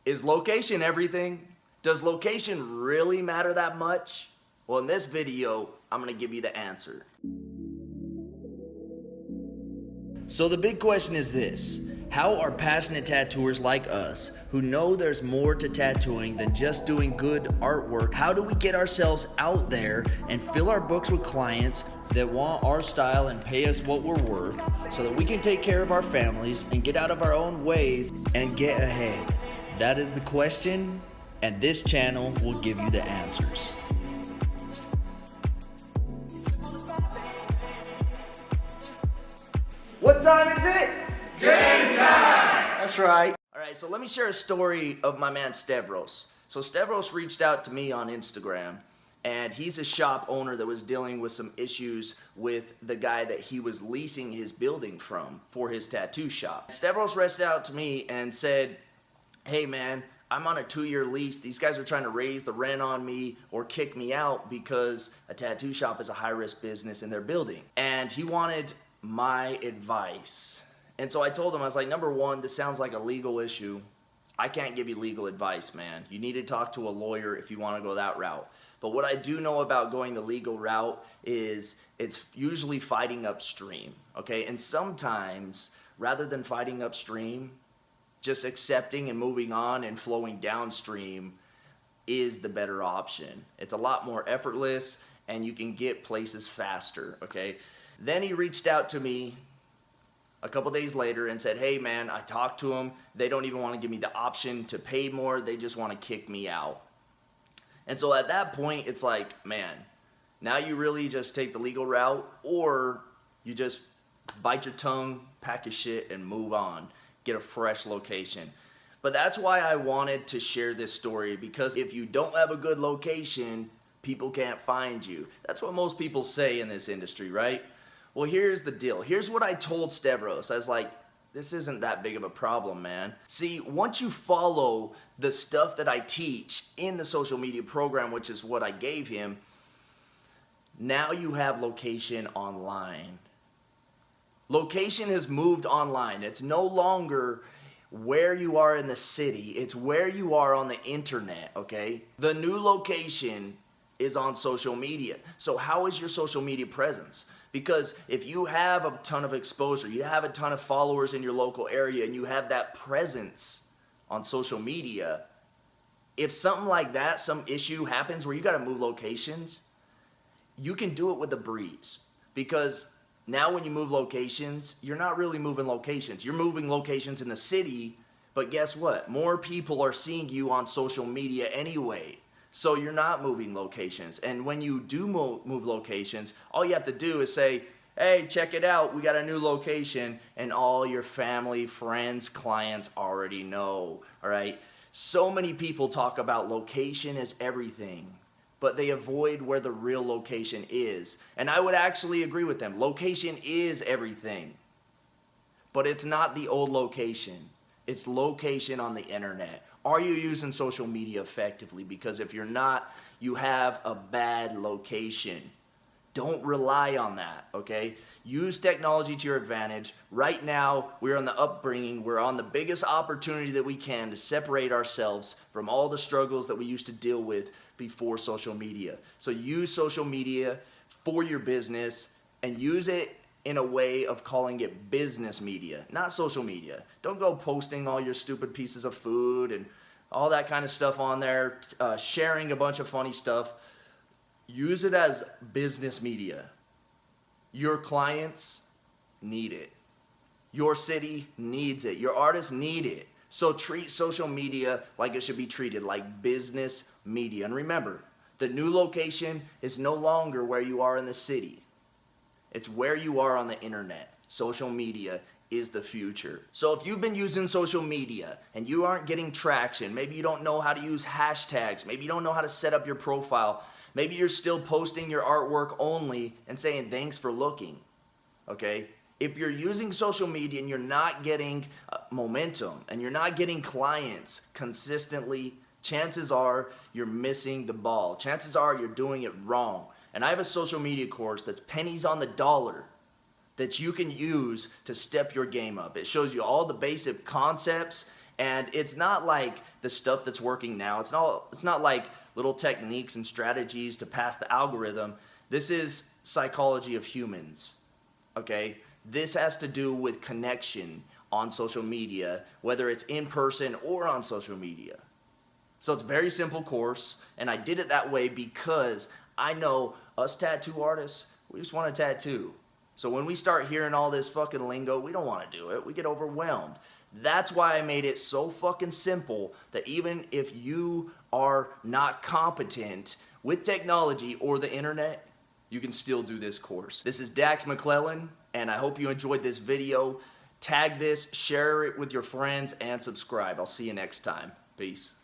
Is location everything? Does location really matter that much? Well, in this video, I'm gonna give you the answer. So the big question is this: how are passionate tattooers like us, who know there's more to tattooing than just doing good artwork, how do we get ourselves out there and fill our books with clients that want our style and pay us what we're worth so that we can take care of our families and get out of our own ways and get ahead? That is the question, and this channel will give you the answers. What time is it? Game time! That's right. All right, so let me share a story of my man Stavros. So Stavros reached out to me on Instagram, and he's a shop owner that was dealing with some issues with the guy that he was leasing his building from for his tattoo shop. Stavros reached out to me and said, hey man, I'm on a 2-year lease. These guys are trying to raise the rent on me or kick me out because a tattoo shop is a high-risk business in their building. And he wanted my advice. And so I told him, I was like, number one, this sounds like a legal issue. I can't give you legal advice, man. You need to talk to a lawyer if you want to go that route. But what I do know about going the legal route is it's usually fighting upstream, okay? And sometimes, rather than fighting upstream, just accepting and moving on and flowing downstream is the better option. It's a lot more effortless and you can get places faster, okay? Then he reached out to me a couple days later and said, hey man, I talked to them. They don't even want to give me the option to pay more. They just want to kick me out. And so at that point, it's like, man, now you really just take the legal route, or you just bite your tongue, pack your shit, and move on. Get a fresh location. But that's why I wanted to share this story, because if you don't have a good location, people can't find you. That's what most people say in this industry, right? Well, here's the deal. Here's what I told Stavros. I was like, this isn't that big of a problem, man. See, once you follow the stuff that I teach in the social media program, which is what I gave him, now you have location online. Location has moved online. It's no longer where you are in the city. It's where you are on the internet, okay? The new location is on social media. So how is your social media presence? Because if you have a ton of exposure, you have a ton of followers in your local area, and you have that presence on social media, if something like that, some issue happens where you got to move locations, you can do it with a breeze. Because now when you move locations, you're not really moving locations. You're moving locations in the city, but guess what? More people are seeing you on social media anyway. So you're not moving locations. And when you do move locations, all you have to do is say, hey, check it out, we got a new location, and all your family, friends, clients already know, all right? So many people talk about location as everything, but they avoid where the real location is. And I would actually agree with them. Location is everything, but it's not the old location. It's location on the internet. Are you using social media effectively? Because if you're not, you have a bad location. Don't rely on that, okay? Use technology to your advantage. Right now, we're on the upbringing. We're on the biggest opportunity that we can to separate ourselves from all the struggles that we used to deal with before social media. So use social media for your business and use it in a way of calling it business media, not social media. Don't go posting all your stupid pieces of food and all that kind of stuff on there, sharing a bunch of funny stuff. Use it as business media. Your clients need it. Your city needs it. Your artists need it. So treat social media like it should be treated, like business media. And remember, the new location is no longer where you are in the city. It's where you are on the internet. Social media is the future. So if you've been using social media and you aren't getting traction, maybe you don't know how to use hashtags, maybe you don't know how to set up your profile, maybe you're still posting your artwork only and saying thanks for looking, okay? If you're using social media and you're not getting momentum and you're not getting clients consistently, chances are you're missing the ball. Chances are you're doing it wrong. And I have a social media course that's pennies on the dollar that you can use to step your game up. It shows you all the basic concepts And it's not like the stuff that's working now. It's not like little techniques and strategies to pass the algorithm. This is psychology of humans, okay? This has to do with connection on social media, whether it's in person or on social media. So it's a very simple course, and I did it that way because I know us tattoo artists, we just want a tattoo. So when we start hearing all this fucking lingo, we don't want to do it. We get overwhelmed. That's why I made it so fucking simple that even if you are not competent with technology or the internet, you can still do this course. This is Dax McClellan, and I hope you enjoyed this video. Tag this, share it with your friends, and subscribe. I'll see you next time. Peace.